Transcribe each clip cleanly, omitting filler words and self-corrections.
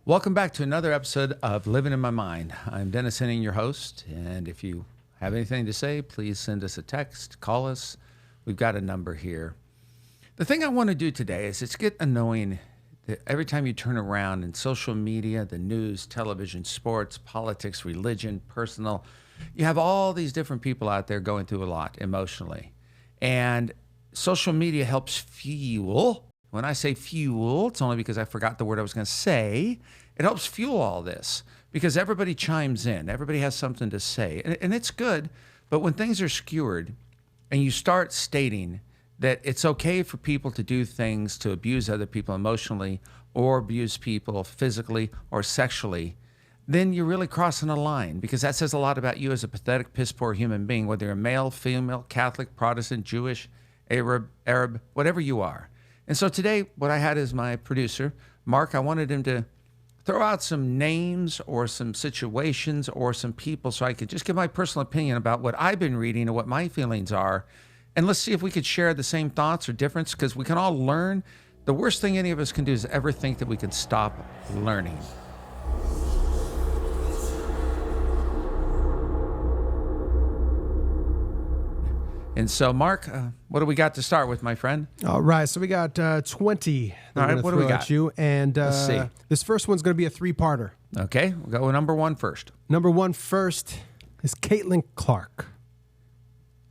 Welcome back to another episode of Living in My Mind. I'm Dennis Henning, your host, and if you have anything to say, please send us a text, call us. We've got a number here. The thing I want to do today is it's get annoying that every time you turn around in social media, the news, television, sports, politics, religion, personal, you have all these different people out there going through a lot emotionally. And social media helps fuel. When I say fuel, it's only because I forgot the word I was going to say. It helps fuel all this because everybody chimes in. Everybody has something to say. And it's good. But when things are skewered and you start stating that it's okay for people to do things to abuse other people emotionally or abuse people physically or sexually, then you're really crossing a line because that says a lot about you as a pathetic, piss-poor human being, whether you're male, female, Catholic, Protestant, Jewish, Arab, whatever you are. And so today, what I had is my producer, Mark. I wanted him to throw out some names or some situations or some people so I could just give my personal opinion about what I've been reading and what my feelings are. And let's see if we could share the same thoughts or difference because we can all learn. The worst thing any of us can do is ever think that we can stop learning. And so, Mark, what do we got to start with, my friend? All right, so we got 20. All right, what do we got? You. And Let's see. This first one's going to be a three-parter. Okay, we'll go with number one first. Number one first is Caitlin Clark.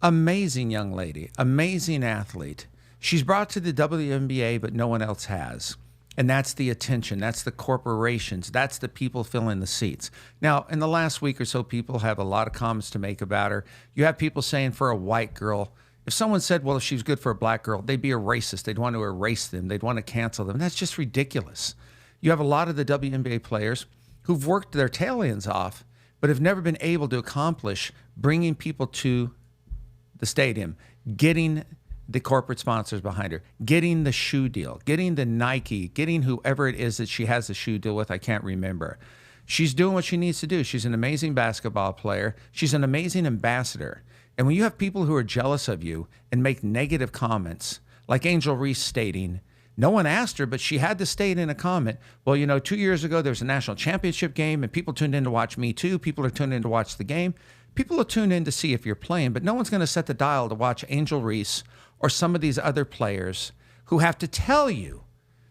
Amazing young lady, amazing athlete. She's brought to the WNBA, but no one else has. And that's the attention. That's the corporations. That's the people filling the seats. Now, in the last week or so, people have a lot of comments to make about her. You have people saying for a white girl, if someone said, well, if she's good for a black girl, they'd be a racist. They'd want to erase them. They'd want to cancel them. That's just ridiculous. You have a lot of the WNBA players who've worked their tail ends off, but have never been able to accomplish bringing people to the stadium, getting the corporate sponsors behind her, getting the shoe deal, getting the Nike, getting whoever it is that she has the shoe deal with. I can't remember. She's doing what she needs to do. She's an amazing basketball player. She's an amazing ambassador. And when you have people who are jealous of you and make negative comments, like Angel Reese stating, no one asked her, but she had to state in a comment, well, 2 years ago, there was a national championship game and people tuned in to watch me too. People are tuned in to watch the game. People will tune in to see if you're playing, but no one's going to set the dial to watch Angel Reese or some of these other players who have to tell you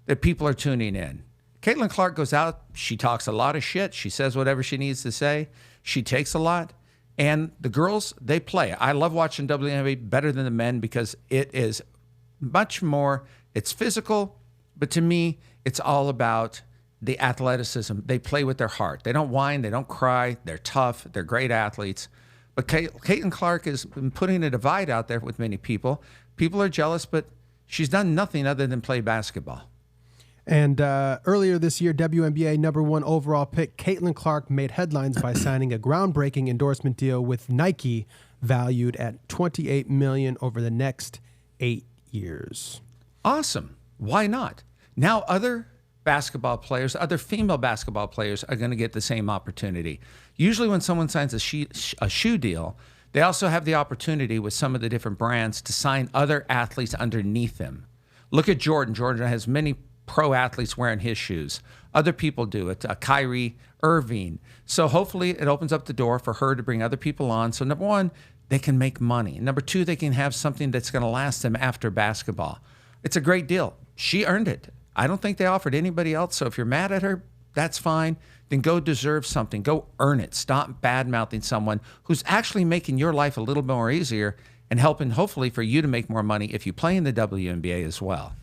that people are tuning in. Caitlin Clark goes out. She talks a lot of shit. She says whatever she needs to say. She takes a lot. And the girls, they play. I love watching WNBA better than the men because it is much more, it's physical, but to me, it's all about the athleticism. They play with their heart. They don't whine. They don't cry. They're tough. They're great athletes. But Caitlin Clark has been putting a divide out there with many people. People are jealous, but she's done nothing other than play basketball. And earlier this year, WNBA number one overall pick Caitlin Clark made headlines by signing a groundbreaking endorsement deal with Nike valued at $28 million over the next 8 years. Awesome. Why not? Now other basketball players, other female basketball players are going to get the same opportunity. Usually when someone signs a shoe deal, they also have the opportunity with some of the different brands to sign other athletes underneath them. Look at Jordan. Jordan has many pro athletes wearing his shoes. Other people do it. Kyrie Irving. So hopefully it opens up the door for her to bring other people on. So number one, they can make money. Number two, they can have something that's going to last them after basketball. It's a great deal. She earned it. I don't think they offered anybody else. So if you're mad at her, that's fine. Then go deserve something. Go earn it. Stop bad-mouthing someone who's actually making your life a little more easier and helping, hopefully, for you to make more money if you play in the WNBA as well.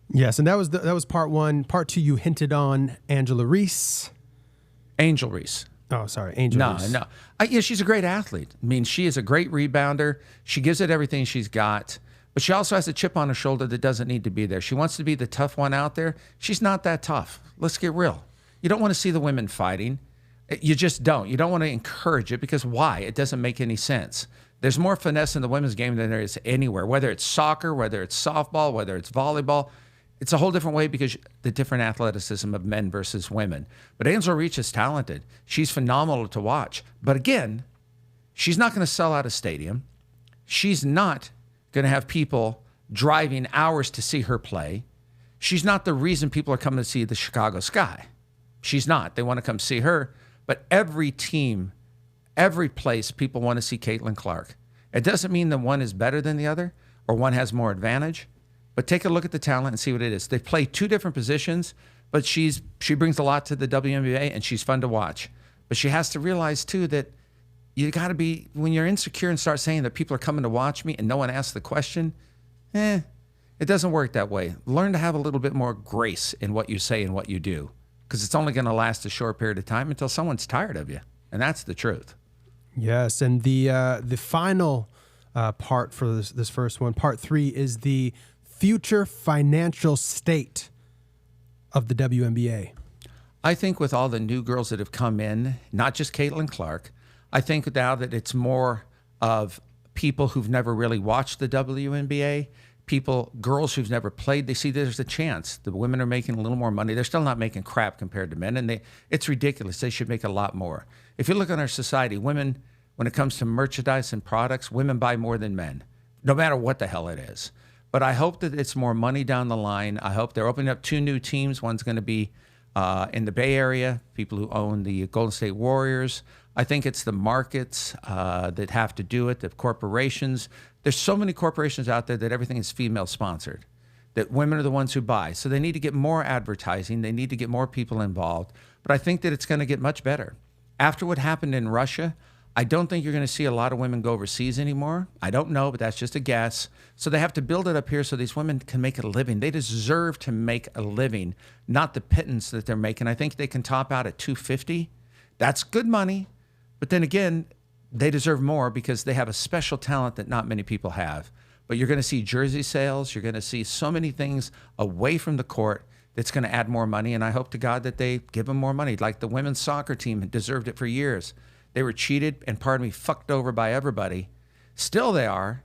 Yes, and that was part one. Part two, you hinted on Angela Reese. Angel Reese. Oh, sorry, Angel Reese. No. Yeah, she's a great athlete. I mean, she is a great rebounder. She gives it everything she's got. But she also has a chip on her shoulder that doesn't need to be there. She wants to be the tough one out there. She's not that tough. Let's get real. You don't want to see the women fighting. You just don't. You don't want to encourage it because why? It doesn't make any sense. There's more finesse in the women's game than there is anywhere, whether it's soccer, whether it's softball, whether it's volleyball. It's a whole different way because the different athleticism of men versus women. But Angel Reese is talented. She's phenomenal to watch. But again, she's not going to sell out a stadium. She's not going to have people driving hours to see her play. She's not the reason people are coming to see the Chicago Sky. She's not. They want to come see her. But every team, every place, people want to see Caitlin Clark. It doesn't mean that one is better than the other or one has more advantage, but take a look at the talent and see what it is. They play two different positions, but she brings a lot to the WNBA, and she's fun to watch. But she has to realize, too, that you got to be, when you're insecure and start saying that people are coming to watch me and no one asks the question, it doesn't work that way. Learn to have a little bit more grace in what you say and what you do, because it's only going to last a short period of time until someone's tired of you. And that's the truth. Yes, and the final part for this first one, part 3, is the future financial state of the WNBA. I think with all the new girls that have come in, not just Caitlin Clark, I think now that it's more of people who've never really watched the WNBA, girls who've never played, they see there's a chance. The women are making a little more money. They're still not making crap compared to men, and it's ridiculous. They should make a lot more. If you look at our society, women, when it comes to merchandise and products, women buy more than men, no matter what the hell it is. But I hope that it's more money down the line. I hope they're opening up 2 new teams. One's going to be in the Bay Area, people who own the Golden State Warriors. I think it's the markets that have to do it, the corporations. There's so many corporations out there that everything is female sponsored, that women are the ones who buy. So they need to get more advertising. They need to get more people involved. But I think that it's going to get much better. After what happened in Russia, I don't think you're going to see a lot of women go overseas anymore. I don't know, but that's just a guess. So they have to build it up here so these women can make a living. They deserve to make a living, not the pittance that they're making. I think they can top out at $250. That's good money. But then again, they deserve more because they have a special talent that not many people have. But you're going to see jersey sales. You're going to see so many things away from the court that's going to add more money. And I hope to God that they give them more money. Like the women's soccer team deserved it for years. They were cheated and, pardon me, fucked over by everybody. Still they are,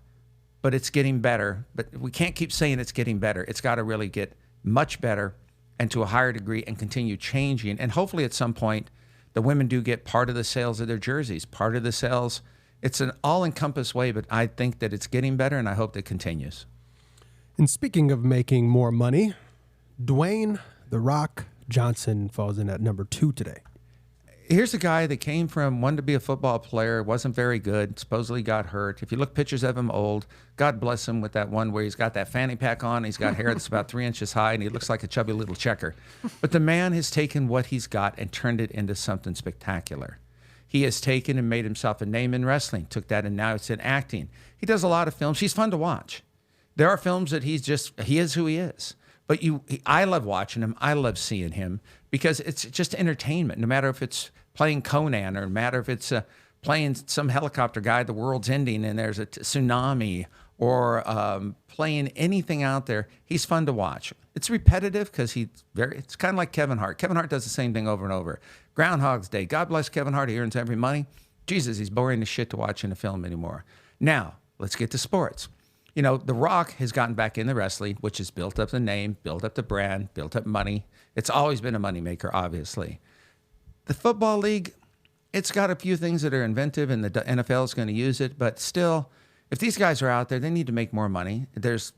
but it's getting better. But we can't keep saying it's getting better. It's got to really get much better and to a higher degree and continue changing. And hopefully at some point, the women do get part of the sales of their jerseys, part of the sales. It's an all-encompassing way, but I think that it's getting better, and I hope that continues. And speaking of making more money, Dwayne "The Rock" Johnson falls in at number 2 today. Here's a guy that wanted to be a football player, wasn't very good, supposedly got hurt. If you look pictures of him old, God bless him with that one where he's got that fanny pack on, he's got hair that's about 3 inches high, and he looks like a chubby little checker. But the man has taken what he's got and turned it into something spectacular. He has taken and made himself a name in wrestling, took that and now it's in acting. He does a lot of films. He's fun to watch. There are films that he is who he is. But I love watching him. I love seeing him because it's just entertainment, no matter if it's playing Conan or no matter if it's playing some helicopter guy, the world's ending and there's a tsunami, or playing anything out there. He's fun to watch. It's repetitive because it's kind of like Kevin Hart. Kevin Hart does the same thing over and over. Groundhog's Day. God bless Kevin Hart. He earns every money. Jesus, he's boring as shit to watch in a film anymore. Now, let's get to sports. You know, The Rock has gotten back into wrestling, which has built up the name, built up the brand, built up money. It's always been a moneymaker, obviously. The Football League, it's got a few things that are inventive, and the NFL is going to use it. But still, if these guys are out there, they need to make more money. There's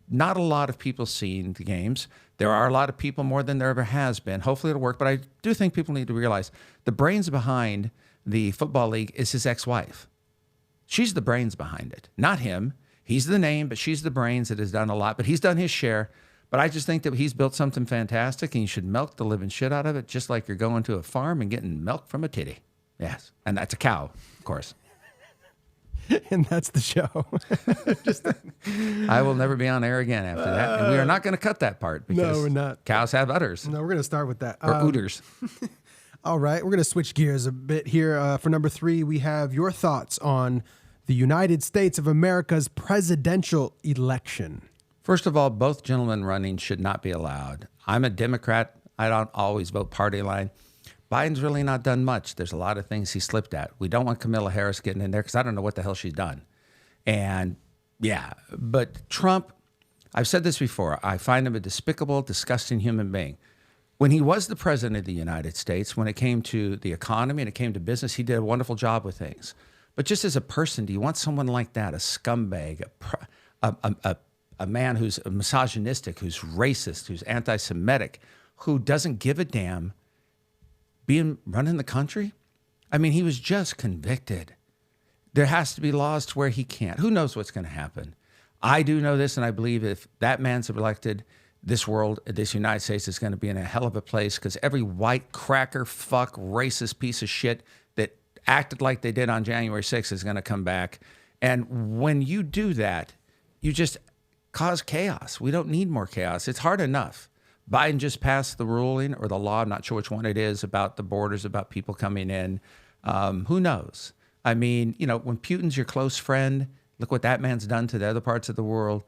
not a lot of people seeing the games. There are a lot of people, more than there ever has been. Hopefully it'll work. But I do think people need to realize the brains behind the Football League is his ex-wife. She's the brains behind it, not him. He's the name, but she's the brains that has done a lot. But he's done his share. But I just think that he's built something fantastic, and you should milk the living shit out of it, just like you're going to a farm and getting milk from a titty. Yes. And that's a cow, of course. And that's the show. I will never be on air again after that. And we are not going to cut that part because no, we're not. Cows have udders. No, we're going to start with that. Or ooters. All right. We're going to switch gears a bit here. For number 3, we have your thoughts on the United States of America's presidential election. First of all, both gentlemen running should not be allowed. I'm a Democrat. I don't always vote party line. Biden's really not done much. There's a lot of things he slipped at. We don't want Kamala Harris getting in there because I don't know what the hell she's done. And yeah, but Trump, I've said this before, I find him a despicable, disgusting human being. When he was the president of the United States, when it came to the economy and it came to business, he did a wonderful job with things. But just as a person, do you want someone like that, a scumbag, a man who's misogynistic, who's racist, who's anti-Semitic, who doesn't give a damn running the country? I mean, he was just convicted. There has to be laws to where he can't. Who knows what's going to happen? I do know this, and I believe if that man's elected, this world, this United States is going to be in a hell of a place, because every white cracker, fuck, racist piece of shit that acted like they did on January 6th is going to come back. And when you do that, you just cause chaos. We don't need more chaos. It's hard enough. Biden just passed the ruling or the law, I'm not sure which one it is, about the borders, about people coming in. Who knows? I mean, you know, when Putin's your close friend, look what that man's done to the other parts of the world.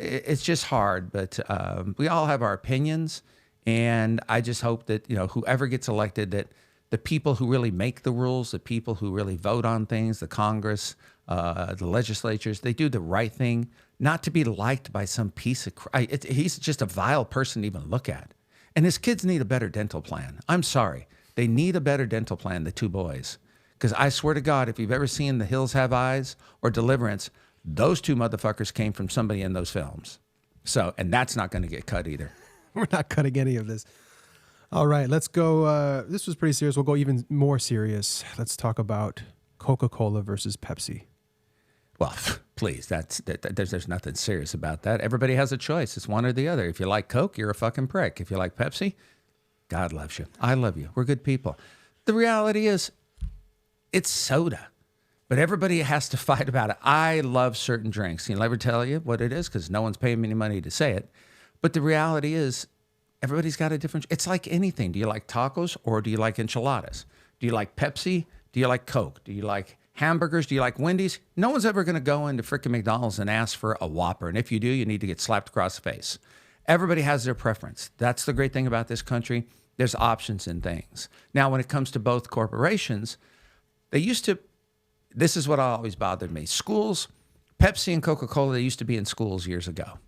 It's just hard, but we all have our opinions. And I just hope that, you know, whoever gets elected, that the people who really make the rules, the people who really vote on things, the Congress, the legislatures, they do the right thing, not to be liked by some piece of he's just a vile person to even look at. And his kids need a better dental plan. I'm sorry. They need a better dental plan, the two boys. Because I swear to God, if you've ever seen The Hills Have Eyes or Deliverance, those two motherfuckers came from somebody in those films. So, and that's not going to get cut either. We're not cutting any of this. All right, let's go. This was pretty serious. We'll go even more serious. Let's talk about Coca-Cola versus Pepsi. Well, please, there's nothing serious about that. Everybody has a choice. It's one or the other. If you like Coke, you're a fucking prick. If you like Pepsi, God loves you. I love you. We're good people. The reality is, it's soda, but everybody has to fight about it. I love certain drinks. He'll never tell you what it is because no one's paying me any money to say it. But the reality is, everybody's got a different. It's like anything. Do you like tacos or do you like enchiladas? Do you like Pepsi? Do you like Coke? Do you like hamburgers? Do you like Wendy's? No one's ever going to go into frickin' McDonald's and ask for a Whopper. And if you do, you need to get slapped across the face. Everybody has their preference. That's the great thing about this country. There's options in things. Now, when it comes to both corporations, they used to, this is what always bothered me. Schools, Pepsi and Coca-Cola, they used to be in schools years ago.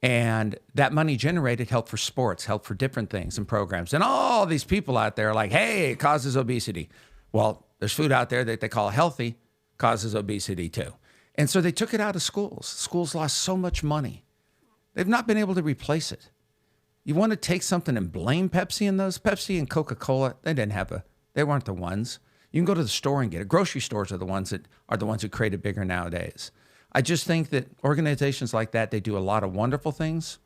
And that money generated helped for sports, helped for different things and programs. And all these people out there are like, hey, it causes obesity. Well, there's food out there that they call healthy, causes obesity too. And so they took it out of schools. Schools lost so much money. They've not been able to replace it. You want to take something and blame Pepsi and those? Pepsi and Coca-Cola, they weren't the ones. You can go to the store and get it. Grocery stores are the ones who create it bigger nowadays. I just think that organizations like that, they do a lot of wonderful things.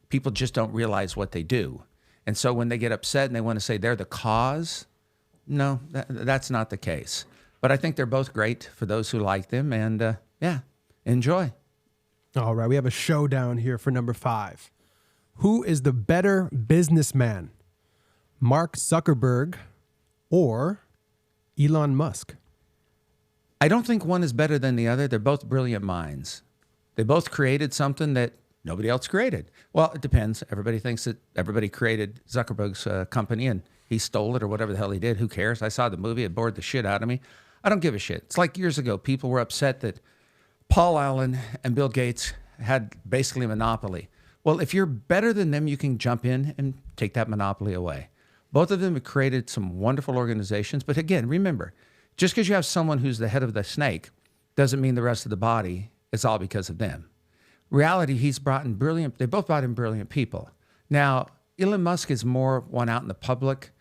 People just don't realize what they do. And so when they get upset and they want to say they're the cause, no, that's not the case. But I think they're both great for those who like them. And enjoy. All right, we have a showdown here for number 5. Who is the better businessman? Mark Zuckerberg or Elon Musk? I don't think one is better than the other. They're both brilliant minds. They both created something that nobody else created. Well, it depends. Everybody thinks that everybody created Zuckerberg's company and he stole it or whatever the hell he did. Who cares? I saw the movie. It bored the shit out of me. I don't give a shit. It's like years ago, people were upset that Paul Allen and Bill Gates had basically a monopoly. Well, if you're better than them, you can jump in and take that monopoly away. Both of them have created some wonderful organizations. But again, remember, just because you have someone who's the head of the snake doesn't mean the rest of the body is all because of them. Reality, they both brought in brilliant people. Now, Elon Musk is more one out in the public,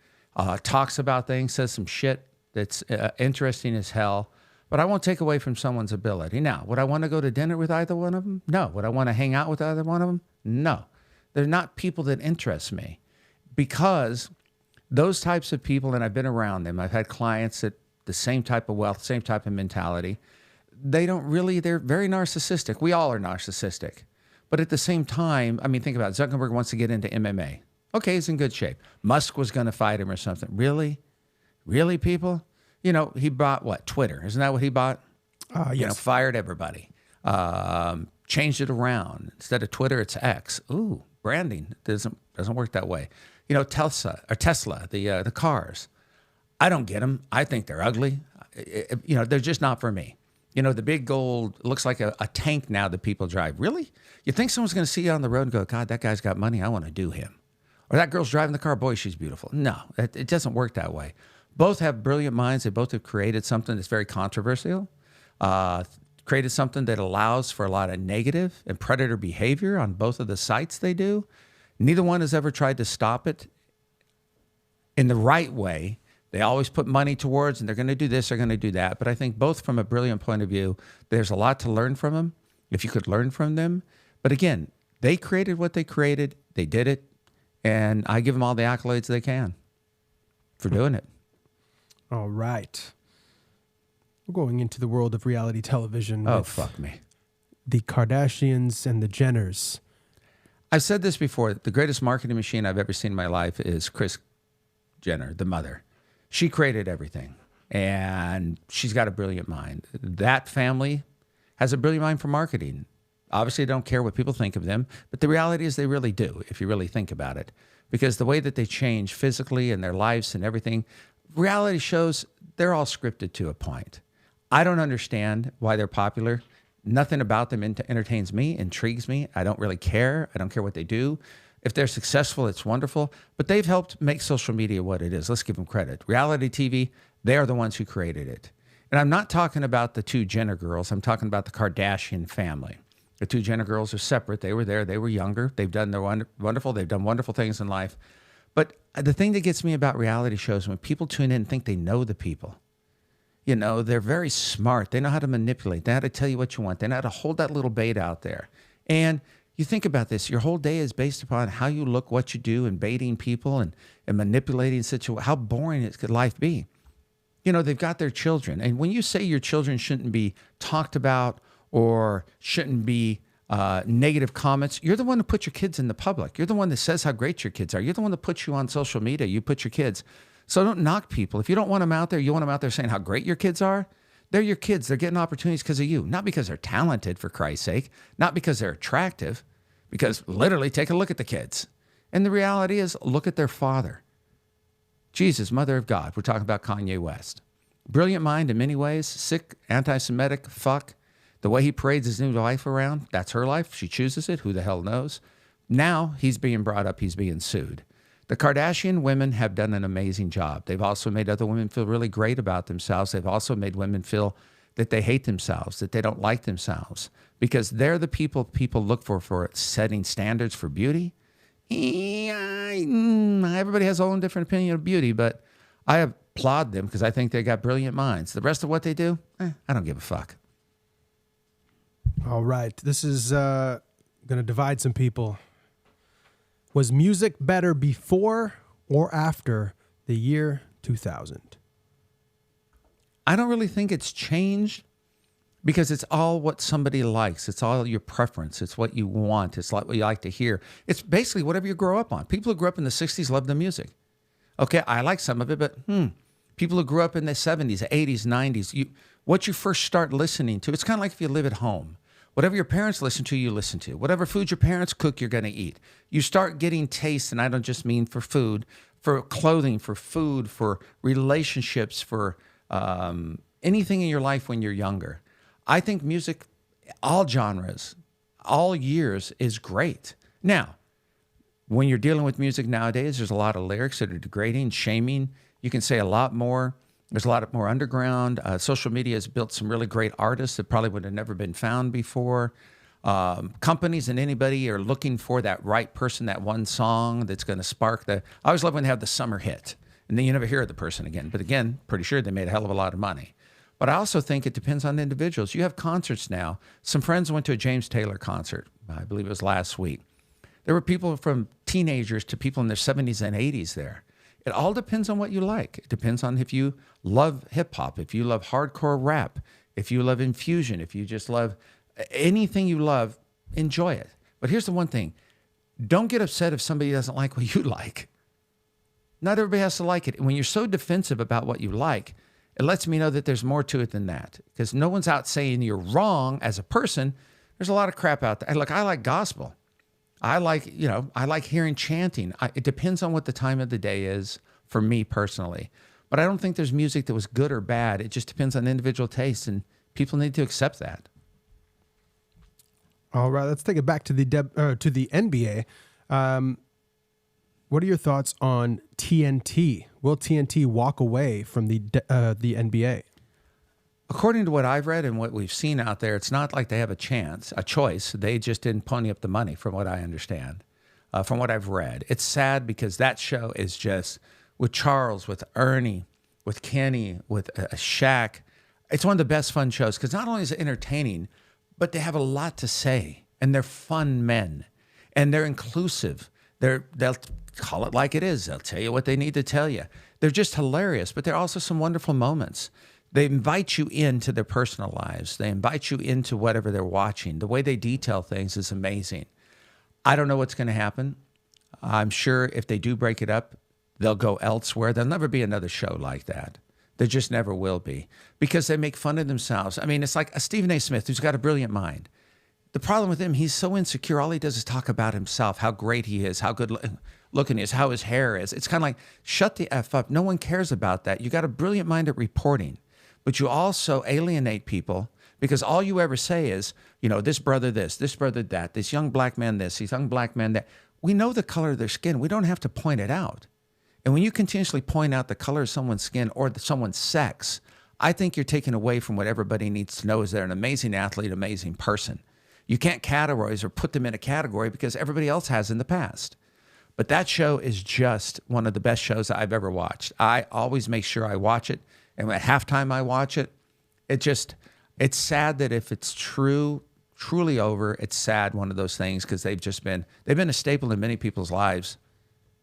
talks about things, says some shit that's interesting as hell. But I won't take away from someone's ability. Now, would I want to go to dinner with either one of them? No. Would I want to hang out with either one of them? No. They're not people that interest me because those types of people, and I've been around them, I've had clients that the same type of wealth, same type of mentality, they're very narcissistic. We all are narcissistic. But at the same time, I mean, think about it. Zuckerberg wants to get into MMA. Okay, he's in good shape. Musk was going to fight him or something. Really? Really, people? You know, he bought what? Twitter. Isn't that what he bought? Yes. You know, fired everybody. Changed it around. Instead of Twitter, it's X. Ooh, branding doesn't work that way. You know, Tesla, the cars. I don't get them. I think they're ugly. They're just not for me. You know, the big gold looks like a tank now that people drive. Really? You think someone's going to see you on the road and go, God, that guy's got money. I want to do him. Or that girl's driving the car. Boy, she's beautiful. No, it doesn't work that way. Both have brilliant minds. They both have created something that's very controversial, created something that allows for a lot of negative and predator behavior on both of the sites they do. Neither one has ever tried to stop it. in the right way. They always put money towards, and they're going to do this, they're going to do that. But I think both from a brilliant point of view, there's a lot to learn from them, if you could learn from them. But again, they created what they created. They did it. And I give them all the accolades they can for doing it. All right. We're going into the world of reality television. Oh, fuck me. The Kardashians and the Jenners. I've said this before. The greatest marketing machine I've ever seen in my life is Kris Jenner, the mother. She created everything, and she's got a brilliant mind. That family has a brilliant mind for marketing. Obviously, they don't care what people think of them, but the reality is they really do, if you really think about it. Because the way that they change physically and their lives and everything, reality shows, they're all scripted to a point. I don't understand why they're popular. Nothing about them entertains me, intrigues me. I don't really care. I don't care what they do. If they're successful, it's wonderful. But they've helped make social media what it is. Let's give them credit. Reality TV, they are the ones who created it. And I'm not talking about the two Jenner girls. I'm talking about the Kardashian family. The two Jenner girls are separate. They were there. They were younger. They've done their wonderful. They've done wonderful things in life. But the thing that gets me about reality shows, when people tune in and think they know the people, you know, they're very smart. They know how to manipulate. They know how to tell you what you want. They know how to hold that little bait out there. And you think about this, your whole day is based upon how you look, what you do, and baiting people and manipulating situations. How boring could life be? You know, they've got their children. And when you say your children shouldn't be talked about or shouldn't be negative comments, you're the one who put your kids in the public. You're the one that says how great your kids are. You're the one that puts you on social media. You put your kids. So don't knock people. If you don't want them out there, you want them out there saying how great your kids are. They're your kids. They're getting opportunities because of you, not because they're talented, for Christ's sake, not because they're attractive, because literally take a look at the kids. And the reality is, look at their father. Jesus, mother of God. We're talking about Kanye West. Brilliant mind in many ways, sick, anti-Semitic, fuck. The way he parades his new life around, that's her life. She chooses it. Who the hell knows? Now he's being brought up. He's being sued. The Kardashian women have done an amazing job. They've also made other women feel really great about themselves. They've also made women feel that they hate themselves, that they don't like themselves, because they're the people look for setting standards for beauty. Everybody has their own different opinion of beauty, but I applaud them because I think they got brilliant minds. The rest of what they do, I don't give a fuck. All right. This is going to divide some people. Was music better before or after the year 2000? I don't really think it's changed because it's all what somebody likes. It's all your preference. It's what you want. It's like what you like to hear. It's basically whatever you grow up on. People who grew up in the 60s love the music. Okay, I like some of it, but people who grew up in the 70s, 80s, 90s, what you first start listening to, it's kind of like if you live at home. Whatever your parents listen to, you listen to. Whatever food your parents cook, you're going to eat. You start getting taste, and I don't just mean for food, for clothing, for food, for relationships, for anything in your life when you're younger. I think music, all genres, all years, is great. Now, when you're dealing with music nowadays, there's a lot of lyrics that are degrading, shaming. You can say a lot more. There's a lot more underground. Social media has built some really great artists that probably would have never been found before. Companies and anybody are looking for that right person, that one song that's going to spark the... I always love when they have the summer hit, and then you never hear of the person again. But again, pretty sure they made a hell of a lot of money. But I also think it depends on the individuals. You have concerts now. Some friends went to a James Taylor concert. I believe it was last week. There were people from teenagers to people in their 70s and 80s there. It all depends on what you like. It depends on if you love hip hop, if you love hardcore rap, if you love infusion, if you just love anything you love, enjoy it. But here's the one thing. Don't get upset if somebody doesn't like what you like. Not everybody has to like it. And when you're so defensive about what you like, it lets me know that there's more to it than that. Because no one's out saying you're wrong as a person. There's a lot of crap out there. Look, I like gospel. I like hearing chanting. It depends on what the time of the day is for me personally. But I don't think there's music that was good or bad. It just depends on individual taste, and people need to accept that. All right, let's take it back to the NBA. What are your thoughts on TNT? Will TNT walk away from the NBA? According to what I've read and what we've seen out there, it's not like they have a choice. They just didn't pony up the money, from what I understand, from what I've read. It's sad because that show is just with Charles, with Ernie, with Kenny, with Shaq. It's one of the best fun shows because not only is it entertaining, but they have a lot to say, and they're fun men, and they're inclusive. They'll call it like it is. They'll tell you what they need to tell you. They're just hilarious, but there are also some wonderful moments. They invite you into their personal lives. They invite you into whatever they're watching. The way they detail things is amazing. I don't know what's going to happen. I'm sure if they do break it up, they'll go elsewhere. There'll never be another show like that. There just never will be because they make fun of themselves. I mean, it's like a Stephen A. Smith who's got a brilliant mind. The problem with him, he's so insecure. All he does is talk about himself, how great he is, how good looking he is, how his hair is. It's kind of like, shut the F up. No one cares about that. You got a brilliant mind at reporting, but you also alienate people because all you ever say is, this brother this brother that, this young black man this young black man that. We know the color of their skin. We don't have to point it out. And when you continuously point out the color of someone's skin or someone's sex, I think you're taking away from what everybody needs to know is they're an amazing athlete, amazing person. You can't categorize or put them in a category because everybody else has in the past. But that show is just one of the best shows I've ever watched. I always make sure I watch it. And at halftime I watch it. It's sad that if it's truly over, it's sad, one of those things, because they've been a staple in many people's lives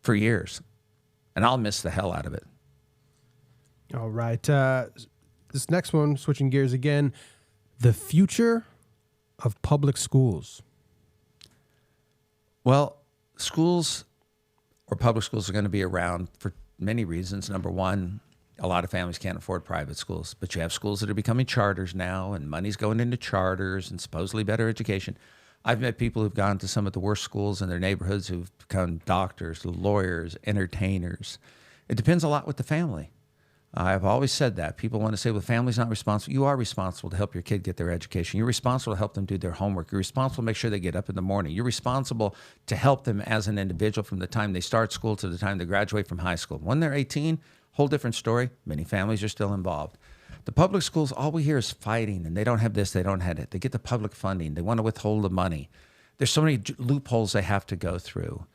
for years. And I'll miss the hell out of it. All right. This next one, switching gears again, the future of public schools. Well, schools or public schools are going to be around for many reasons. Number one, a lot of families can't afford private schools, but you have schools that are becoming charters now, and money's going into charters and supposedly better education. I've met people who've gone to some of the worst schools in their neighborhoods who've become doctors, lawyers, entertainers. It depends a lot with the family. I've always said that. People want to say, well, the family's not responsible. You are responsible to help your kid get their education. You're responsible to help them do their homework. You're responsible to make sure they get up in the morning. You're responsible to help them as an individual from the time they start school to the time they graduate from high school. When they're 18, whole different story. Many families are still involved. The public schools, all we hear is fighting, and they don't have this, they don't have it. They get the public funding. They want to withhold the money. There's so many loopholes they have to go through.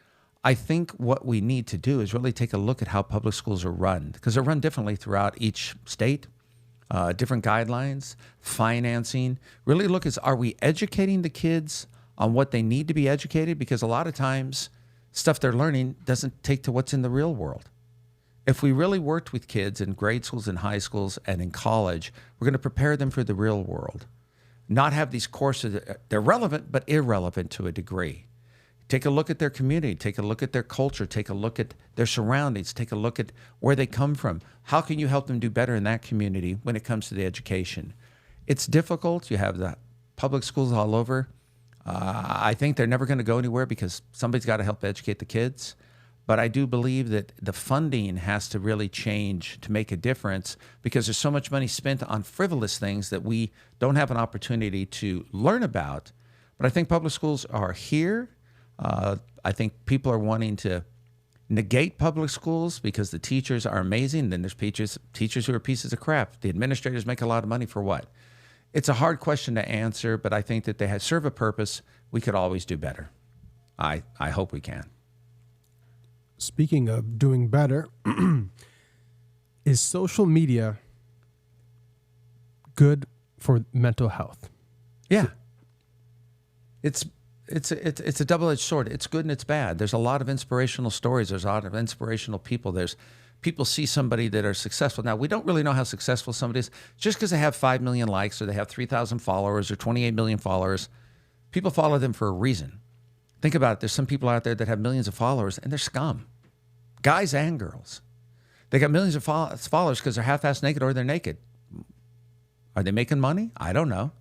I think what we need to do is really take a look at how public schools are run, because they're run differently throughout each state, different guidelines, financing. Really look at, are we educating the kids on what they need to be educated? Because a lot of times stuff they're learning doesn't take to what's in the real world. If we really worked with kids in grade schools and high schools and in college, we're going to prepare them for the real world. Not have these courses, they're relevant, but irrelevant to a degree. Take a look at their community, take a look at their culture, take a look at their surroundings, take a look at where they come from. How can you help them do better in that community when it comes to the education? It's difficult. You have the public schools all over. I think they're never going to go anywhere because somebody's got to help educate the kids. But I do believe that the funding has to really change to make a difference because there's so much money spent on frivolous things that we don't have an opportunity to learn about. But I think public schools are here. I think people are wanting to negate public schools because the teachers are amazing. Then there's teachers who are pieces of crap. The administrators make a lot of money for what? It's a hard question to answer, but I think that they serve a purpose. We could always do better. I hope we can. Speaking of doing better, is social media good for mental health? Yeah. It's a double-edged sword. It's good and it's bad. There's a lot of inspirational stories. There's a lot of inspirational people. People see somebody that are successful. Now, we don't really know how successful somebody is. Just because they have 5 million likes or they have 3,000 followers or 28 million followers, people follow them for a reason. Think about it. There's some people out there that have millions of followers and they're scum. Guys and girls. They got millions of followers because they're half-assed naked or they're naked. Are they making money? I don't know.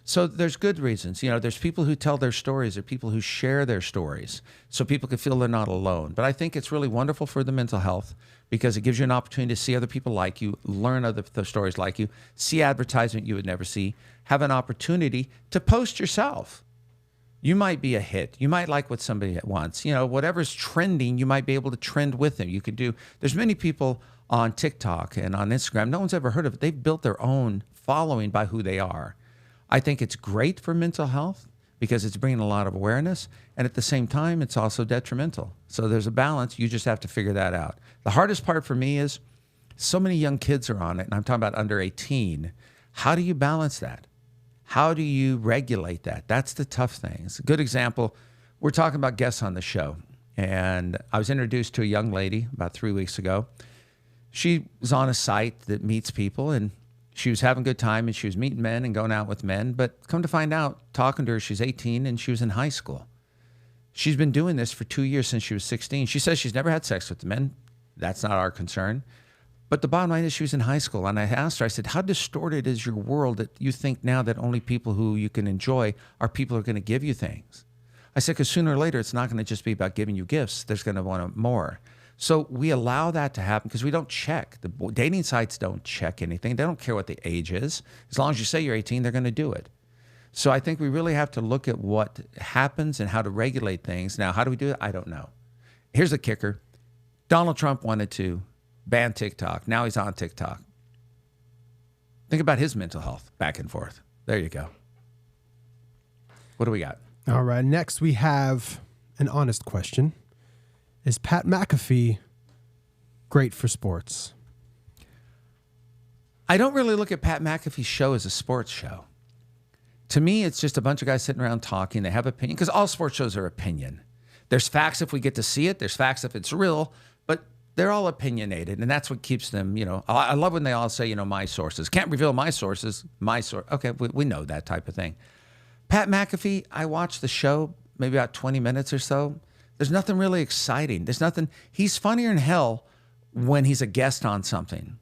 So there's good reasons. There's people who tell their stories. There are people who share their stories so people can feel they're not alone. But I think it's really wonderful for the mental health because it gives you an opportunity to see other people like you, learn other stories like you, see advertisement you would never see, have an opportunity to post yourself. You might be a hit. You might like what somebody wants. Whatever's trending, you might be able to trend with them. There's many people on TikTok and on Instagram. No one's ever heard of it. They've built their own following by who they are. I think it's great for mental health, because it's bringing a lot of awareness, and at the same time, it's also detrimental. So there's a balance. You just have to figure that out. The hardest part for me is so many young kids are on it, and I'm talking about under 18. How do you balance that? How do you regulate that? That's the tough thing. It's a good example. We're talking about guests on the show, and I was introduced to a young lady about 3 weeks ago. She was on a site that meets people, and she was having a good time, and she was meeting men and going out with men. But come to find out, talking to her, she's 18, and she was in high school. She's been doing this for 2 years since she was 16. She says she's never had sex with the men. That's not our concern. But the bottom line is she was in high school. And I asked her, I said, how distorted is your world that you think now that only people who you can enjoy are people who are going to give you things? I said, because sooner or later, it's not going to just be about giving you gifts. There's going to want more. So we allow that to happen because we don't check. The dating sites don't check anything. They don't care what the age is. As long as you say you're 18, they're going to do it. So I think we really have to look at what happens and how to regulate things. Now, how do we do it? I don't know. Here's the kicker. Donald Trump wanted to ban TikTok. Now he's on TikTok. Think about his mental health back and forth. There you go. What do we got? All right. Next, we have an honest question. Is Pat McAfee great for sports? I don't really look at Pat McAfee's show as a sports show. To me, it's just a bunch of guys sitting around talking. They have opinion, because all sports shows are opinion. There's facts if we get to see it. There's facts if it's real, but they're all opinionated, and that's what keeps them, I love when they all say, my sources. Can't reveal my sources, my source. Okay, we know that type of thing. Pat McAfee, I watched the show maybe about 20 minutes or so. There's nothing really exciting. There's nothing. He's funnier than hell when he's a guest on something.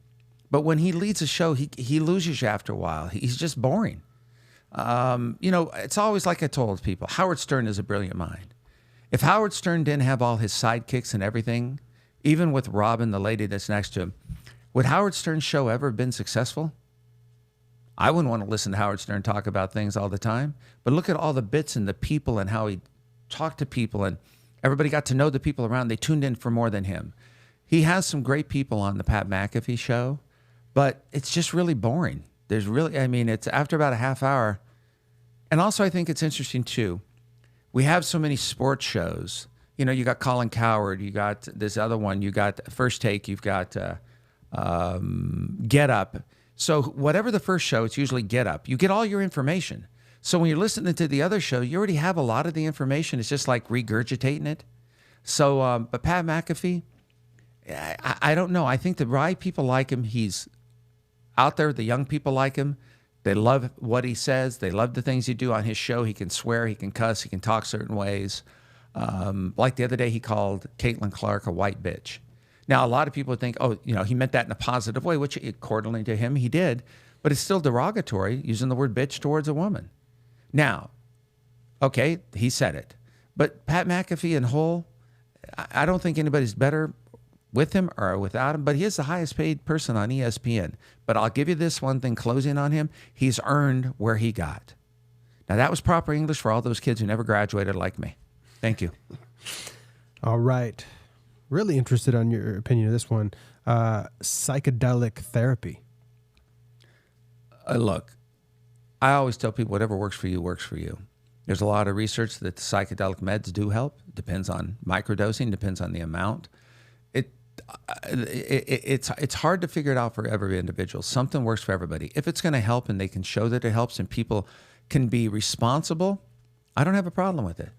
But when he leads a show, he loses you after a while. He's just boring. It's always like I told people, Howard Stern is a brilliant mind. If Howard Stern didn't have all his sidekicks and everything, even with Robin, the lady that's next to him, would Howard Stern's show ever have been successful? I wouldn't want to listen to Howard Stern talk about things all the time. But look at all the bits and the people and how he talked to people, and everybody got to know the people around. They tuned in for more than him. He has some great people on the Pat McAfee show, but it's just really boring. It's after about a half hour. And also I think it's interesting too. We have so many sports shows. You got Colin Cowherd, you got this other one, you got First Take, you've got Get Up. So whatever the first show, it's usually Get Up. You get all your information. So when you're listening to the other show, you already have a lot of the information. It's just like regurgitating it. So, but Pat McAfee, I don't know. I think the right people like him. He's out there. The young people like him. They love what he says. They love the things he do on his show. He can swear, he can cuss, he can talk certain ways. Like the other day, he called Caitlin Clark a white bitch. Now, a lot of people would think, he meant that in a positive way, which according to him, he did. But it's still derogatory using the word bitch towards a woman. Now, okay, he said it. But Pat McAfee in whole, I don't think anybody's better with him or without him, but he is the highest paid person on ESPN. But I'll give you this one thing closing on him. He's earned where he got. Now, that was proper English for all those kids who never graduated like me. Thank you. All right. Really interested on your opinion of this one. Psychedelic therapy. Look, I always tell people whatever works for you works for you. There's a lot of research that the psychedelic meds do help. Depends on microdosing, depends on the amount. It's hard to figure it out for every individual. Something works for everybody. If it's going to help and they can show that it helps and people can be responsible, I don't have a problem with it.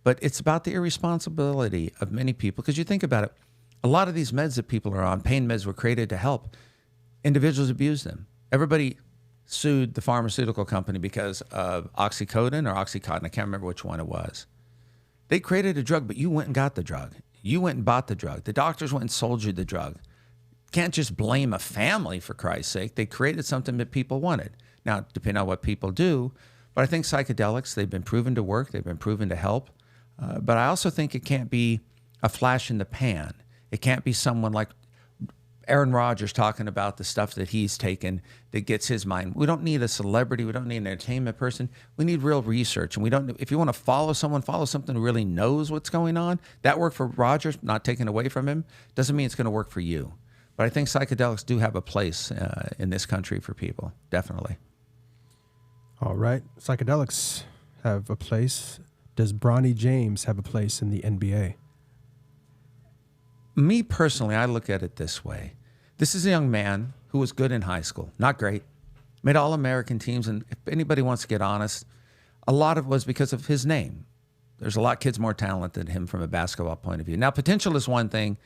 But it's about the irresponsibility of many people, because you think about it, a lot of these meds that people are on, pain meds, were created to help. Individuals abuse them. Everybody sued the pharmaceutical company because of Oxycodone or Oxycontin. I can't remember which one it was. They created a drug, but you went and got the drug. You went and bought the drug. The doctors went and sold you the drug. Can't just blame a family, for Christ's sake. They created something that people wanted. Now, depending on what people do, but I think psychedelics, they've been proven to work. They've been proven to help. But I also think it can't be a flash in the pan. It can't be someone like Aaron Rodgers talking about the stuff that he's taken that gets his mind. We don't need a celebrity. We don't need an entertainment person. We need real research. And we don't. If you want to follow someone who really knows what's going on. That worked for Rodgers, not taken away from him. Doesn't mean it's going to work for you. But I think psychedelics do have a place in this country for people, definitely. All right. Psychedelics have a place? Does Bronny James have a place in the NBA? Me personally, I look at it this way. This is a young man who was good in high school, not great, made All-American teams, and if anybody wants to get honest, a lot of it was because of his name. There's a lot of kids more talented than him from a basketball point of view. Now, potential is one thing.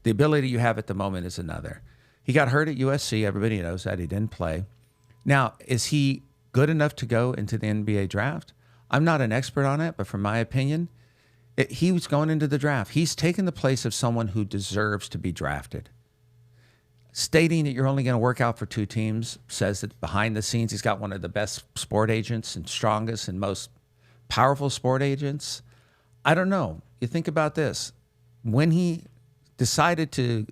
The ability you have at the moment is another. He got hurt at USC. Everybody knows that. He didn't play. Now, is he good enough to go into the NBA draft? I'm not an expert on it, but from my opinion, he was going into the draft. He's taken the place of someone who deserves to be drafted. Stating that you're only going to work out for 2 teams says that behind the scenes, he's got one of the best sport agents and strongest and most powerful sport agents. I don't know. You think about this. When he decided to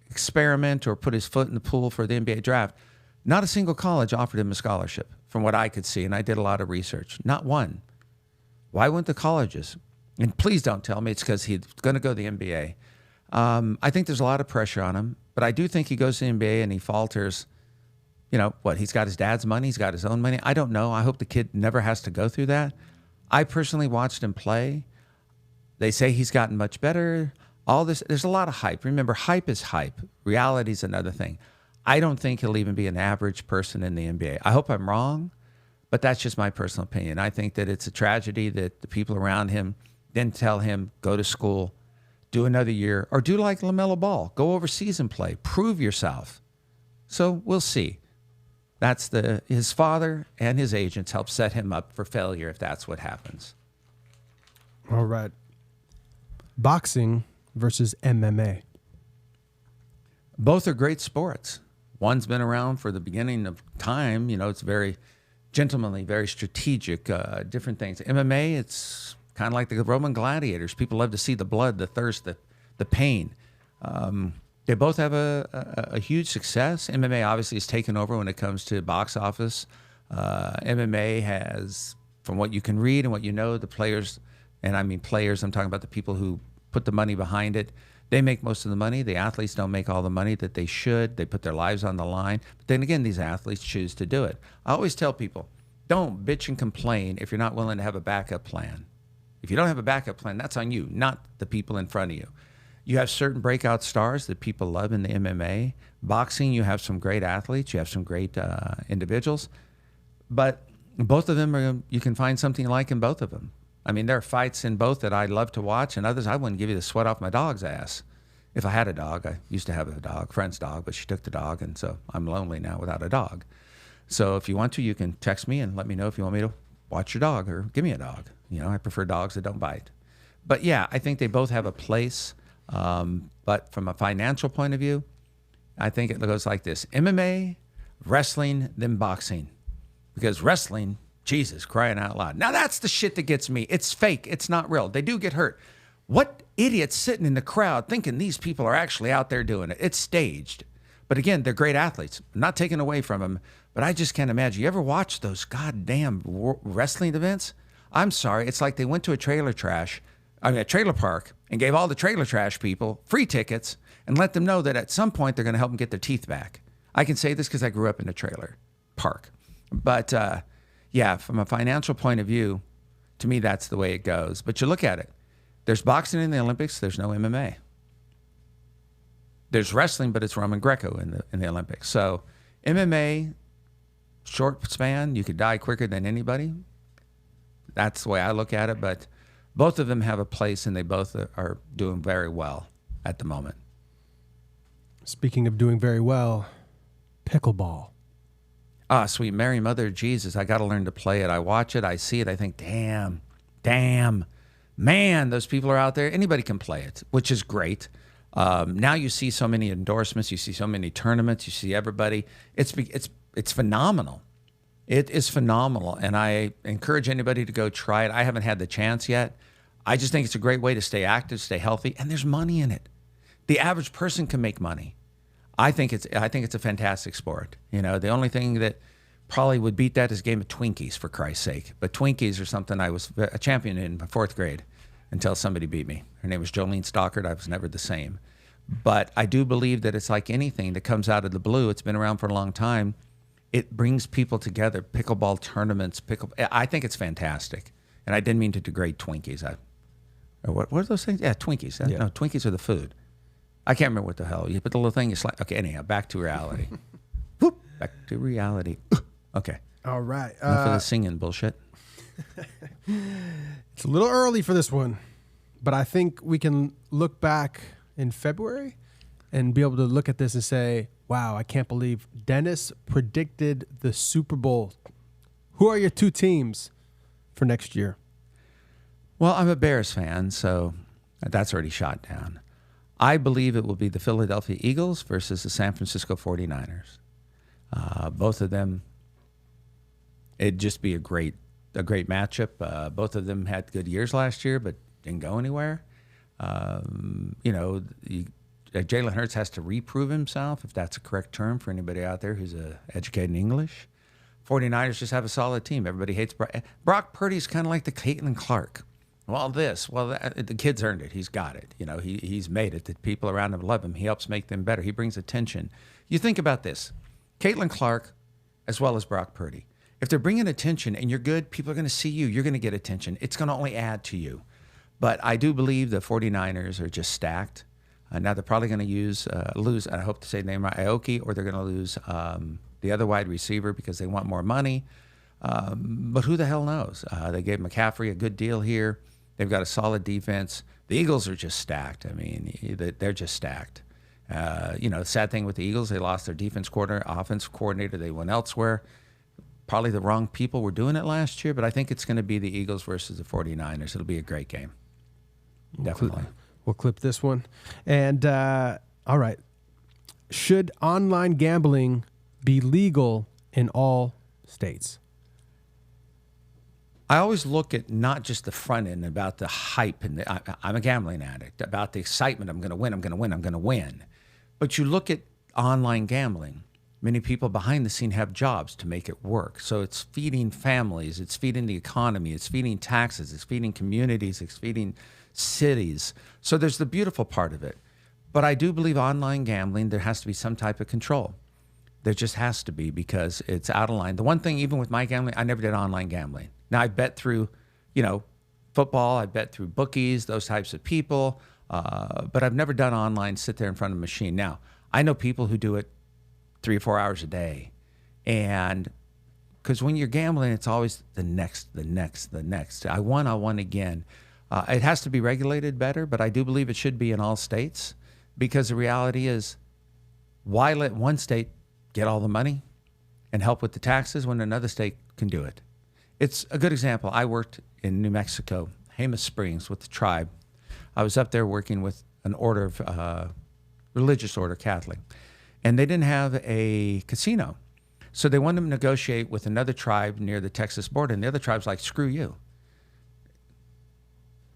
experiment or put his foot in the pool for the NBA draft, not a single college offered him a scholarship from what I could see, and I did a lot of research. Not one. Why wouldn't the colleges? And please don't tell me it's because he's going to go to the NBA. I think there's a lot of pressure on him, but I do think he goes to the NBA and he falters. You know, what, he's got his dad's money, he's got his own money. I don't know. I hope the kid never has to go through that. I personally watched him play. They say he's gotten much better. All this, there's a lot of hype. Remember, hype is hype. Reality is another thing. I don't think he'll even be an average person in the NBA. I hope I'm wrong, but that's just my personal opinion. I think that it's a tragedy that the people around him didn't tell him, go to school, do another year, or do like LaMelo Ball, go overseas and play, prove yourself. So we'll see. That's his father and his agents help set him up for failure if that's what happens. All right. Boxing versus MMA. Both are great sports. One's been around for the beginning of time. You know, it's very gentlemanly, very strategic, different things. MMA, it's kind of like the Roman gladiators. People love to see the blood, the thirst, the pain. They both have a huge success. MMA obviously has taken over when it comes to box office. MMA has, from what you can read and what you know, the players, and I mean players, I'm talking about the people who put the money behind it. They make most of the money. The athletes don't make all the money that they should. They put their lives on the line. But then again, these athletes choose to do it. I always tell people, don't bitch and complain if you're not willing to have a backup plan. If you don't have a backup plan, that's on you, not the people in front of you. You have certain breakout stars that people love in the MMA. Boxing, you have some great athletes. You have some great individuals. But both of them, you can find something you like in both of them. I mean, there are fights in both that I love to watch, and others I wouldn't give you the sweat off my dog's ass. If I had a dog, I used to have a dog, friend's dog, but she took the dog, and so I'm lonely now without a dog. So if you want to, you can text me and let me know if you want me to watch your dog or give me a dog. You know, I prefer dogs that don't bite. But yeah, I think they both have a place. But from a financial point of view, I think it goes like this: MMA, wrestling, then boxing. Because wrestling, Jesus, crying out loud. Now that's the shit that gets me. It's fake. It's not real. They do get hurt. What idiots sitting in the crowd thinking these people are actually out there doing it? It's staged. But again, they're great athletes. I'm not taking away from them, but I just can't imagine. You ever watch those goddamn wrestling events? I'm sorry. It's like they went to a trailer park and gave all the trailer trash people free tickets and let them know that at some point they're going to help them get their teeth back. I can say this because I grew up in a trailer park. But yeah, from a financial point of view, to me, that's the way it goes. But you look at it. There's boxing in the Olympics. There's no MMA. There's wrestling, but it's Roman Greco in the Olympics. So MMA, short span, you could die quicker than anybody. That's the way I look at it. But both of them have a place, and they both are doing very well at the moment. Speaking of doing very well, pickleball. Ah, sweet Mary, Mother of Jesus, I got to learn to play it. I watch it, I see it, I think, damn, man, those people are out there. Anybody can play it, which is great. Now you see so many endorsements, you see so many tournaments, you see everybody. It's phenomenal. It is phenomenal, and I encourage anybody to go try it. I haven't had the chance yet. I just think it's a great way to stay active, stay healthy, and there's money in it. The average person can make money. I think it's a fantastic sport. You know, the only thing that probably would beat that is a game of Twinkies, for Christ's sake. But Twinkies are something I was a champion in fourth grade until somebody beat me. Her name was Jolene Stockard. I was never the same. But I do believe that it's like anything that comes out of the blue. It's been around for a long time. it brings people together. Pickleball tournaments, I think it's fantastic. And I didn't mean to degrade Twinkies. What are those things? Yeah, Twinkies. Yeah. No, Twinkies are the food. I can't remember what the hell. You put the little thing, you slide. Okay, anyhow, back to reality. Whoop, back to reality. Okay. All right. Enough of the singing bullshit. It's a little early for this one, but I think we can look back in February and be able to look at this and say, wow, I can't believe Dennis predicted the Super Bowl. Who are your two teams for next year? Well, I'm a Bears fan, so that's already shot down. I believe it will be the Philadelphia Eagles versus the San Francisco 49ers. Both of them, it'd just be a great matchup. Both of them had good years last year, but didn't go anywhere. Jalen Hurts has to reprove himself, if that's a correct term for anybody out there who's educated in English. 49ers just have a solid team. Everybody hates Brock Purdy's kind of like the Caitlin Clark. The kid's earned it. He's got it. He's made it. The people around him love him. He helps make them better. He brings attention. You think about this. Caitlin Clark as well as Brock Purdy. If they're bringing attention and you're good, people are going to see you. You're going to get attention. It's going to only add to you. But I do believe the 49ers are just stacked. Now they're probably going to lose, I hope to say the name right, Aoki, or they're going to lose the other wide receiver because they want more money. But who the hell knows? They gave McCaffrey a good deal here. They've got a solid defense. The Eagles are just stacked. I mean, they're just stacked. The sad thing with the Eagles, they lost their offensive coordinator. They went elsewhere. Probably the wrong people were doing it last year, but I think it's going to be the Eagles versus the 49ers. It'll be a great game. Definitely. We'll clip this one. And, all right. Should online gambling be legal in all states? I always look at not just the front end, about the hype, and I'm a gambling addict, about the excitement. I'm going to win, I'm going to win, I'm going to win. But you look at online gambling, many people behind the scene have jobs to make it work. So it's feeding families, it's feeding the economy, it's feeding taxes, it's feeding communities, it's feeding cities. So there's the beautiful part of it. But I do believe online gambling, there has to be some type of control. There just has to be, because it's out of line. The one thing, even with my gambling, I never did online gambling. Now, I bet through, football. I bet through bookies, those types of people. But I've never done online, sit there in front of a machine. Now, I know people who do it 3 or 4 hours a day. And because when you're gambling, it's always the next. I won again. It has to be regulated better, but I do believe it should be in all states, because the reality is, why let one state get all the money and help with the taxes when another state can do it? It's a good example. I worked in New Mexico, Jemez Springs, with the tribe. I was up there working with an order of religious order, Catholic, and they didn't have a casino. So they wanted to negotiate with another tribe near the Texas border, and the other tribe's like, screw you.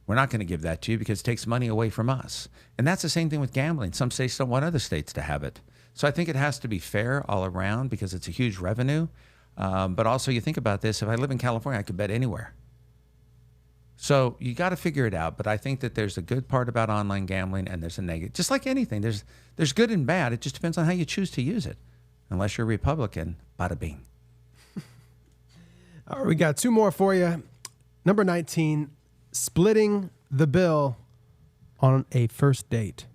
We're not going to give that to you because it takes money away from us. And that's the same thing with gambling. Some states don't want other states to have it. So I think it has to be fair all around, because it's a huge revenue. But also, you think about this, if I live in California, I could bet anywhere. So you got to figure it out. But I think that there's a good part about online gambling, and there's a negative. Just like anything, there's good and bad. It just depends on how you choose to use it. Unless you're a Republican, bada bing. All right, we got 2 more for you. Number 19, splitting the bill on a first date.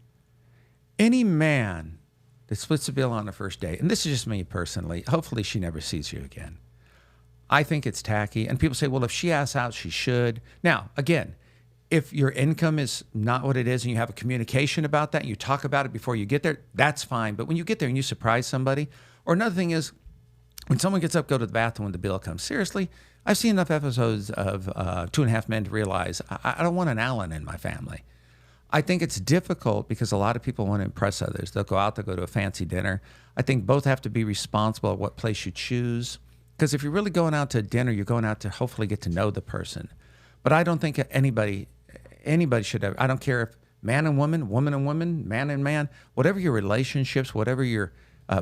Any man that splits the bill on a first date, and this is just me personally, hopefully she never sees you again. I think it's tacky. And people say, well, if she asks out, she should. Now, again, if your income is not what it is and you have a communication about that and you talk about it before you get there, that's fine. But when you get there and you surprise somebody, or another thing is, when someone gets up, go to the bathroom when the bill comes. Seriously, I've seen enough episodes of 2.5 Men to realize I don't want an Allen in my family. I think it's difficult because a lot of people want to impress others. They'll go out, they'll go to a fancy dinner. I think both have to be responsible at what place you choose. Because if you're really going out to dinner, you're going out to hopefully get to know the person. But I don't think anybody should have, I don't care if man and woman, woman and woman, man and man, whatever your relationships, whatever your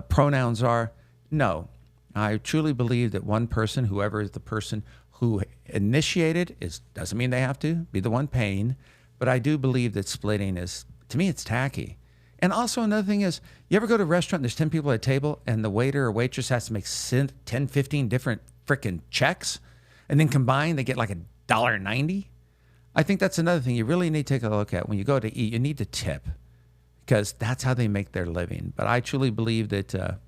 pronouns are, no. I truly believe that one person, whoever is the person who initiated, doesn't mean they have to be the one paying. But I do believe that splitting is, to me, it's tacky. And also another thing is, you ever go to a restaurant, there's 10 people at a table, and the waiter or waitress has to make 10, 15 different freaking checks, and then combined, they get like $1.90? I think that's another thing you really need to take a look at. When you go to eat, you need to tip, because that's how they make their living. But I truly believe that,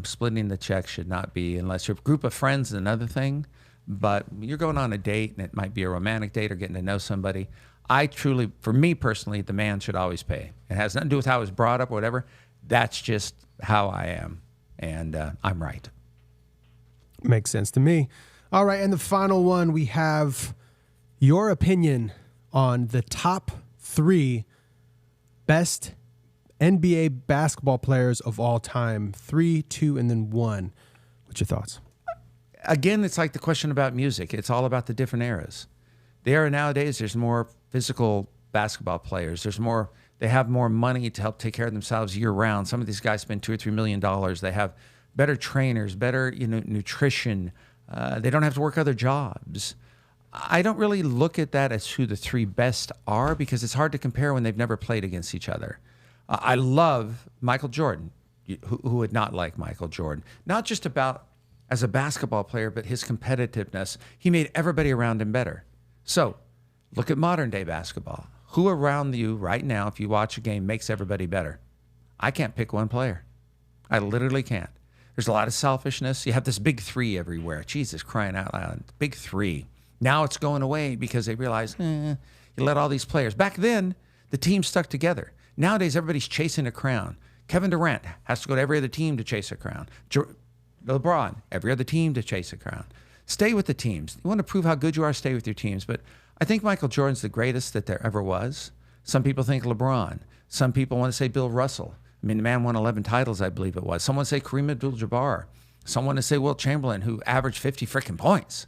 splitting the check should not be, unless your group of friends is another thing. But you're going on a date, and it might be a romantic date or getting to know somebody. I truly, for me personally, the man should always pay. It has nothing to do with how I was brought up or whatever. That's just how I am, and I'm right. Makes sense to me. All right, and the final one, we have your opinion on the top 3 best NBA basketball players of all time. 3, 2, and then 1. What's your thoughts? Again, it's like the question about music. It's all about the different eras. The era nowadays, there's more physical basketball players. They have more money to help take care of themselves year round. Some of these guys spend $2 or $3 million. They have better trainers, better nutrition. They don't have to work other jobs. I don't really look at that as who the 3 best are, because it's hard to compare when they've never played against each other. I love Michael Jordan. Who would not like Michael Jordan? Not just about as a basketball player, but his competitiveness. He made everybody around him better. So look at modern day basketball. Who around you right now, if you watch a game, makes everybody better? I can't pick one player. I literally can't. There's a lot of selfishness. You have this big 3 everywhere. Jesus, crying out loud. Big 3. Now it's going away because they realize, you let all these players. Back then, the team stuck together. Nowadays, everybody's chasing a crown. Kevin Durant has to go to every other team to chase a crown. LeBron, every other team to chase a crown. Stay with the teams. You want to prove how good you are, stay with your teams. But I think Michael Jordan's the greatest that there ever was. Some people think LeBron. Some people want to say Bill Russell. I mean, the man won 11 titles, I believe it was. Someone say Kareem Abdul-Jabbar. Someone to say Wilt Chamberlain, who averaged 50 freaking points.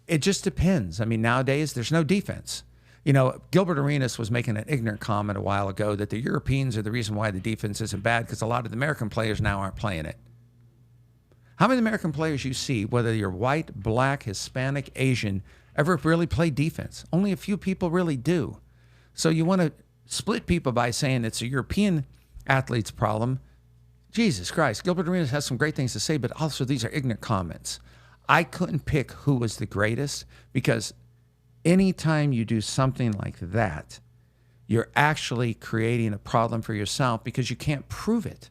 It just depends. I mean, nowadays, there's no defense. Gilbert Arenas was making an ignorant comment a while ago that the Europeans are the reason why the defense isn't bad, because a lot of the American players now aren't playing it. How many American players you see, whether you're white, black, Hispanic, Asian, ever really play defense? Only a few people really do. So you want to split people by saying it's a European athlete's problem. Jesus Christ, Gilbert Arenas has some great things to say, but also these are ignorant comments. I couldn't pick who was the greatest, because anytime you do something like that, you're actually creating a problem for yourself, because you can't prove it.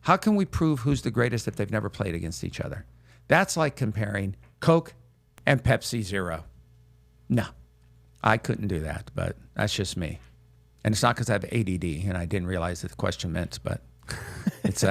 How can we prove who's the greatest if they've never played against each other? That's like comparing Coke and Pepsi Zero. No, I couldn't do that, but that's just me. And it's not because I have ADD, and I didn't realize that the question meant, but it's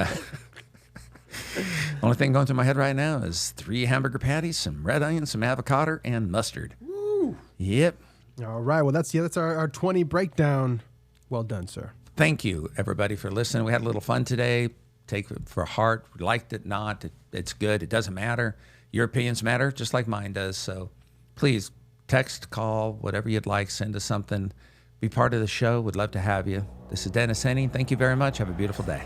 only thing going through my head right now is 3 hamburger patties, some red onions, some avocado, and mustard. Woo. Yep. All right. Well, that's our 20 breakdown. Well done, sir. Thank you, everybody, for listening. We had a little fun today. Take it for heart. Liked it, not. It's good. It doesn't matter. Your opinions matter, just like mine does. So please text, call, whatever you'd like. Send us something. Be part of the show. Would love to have you. This is Dennis Henning. Thank you very much. Have a beautiful day.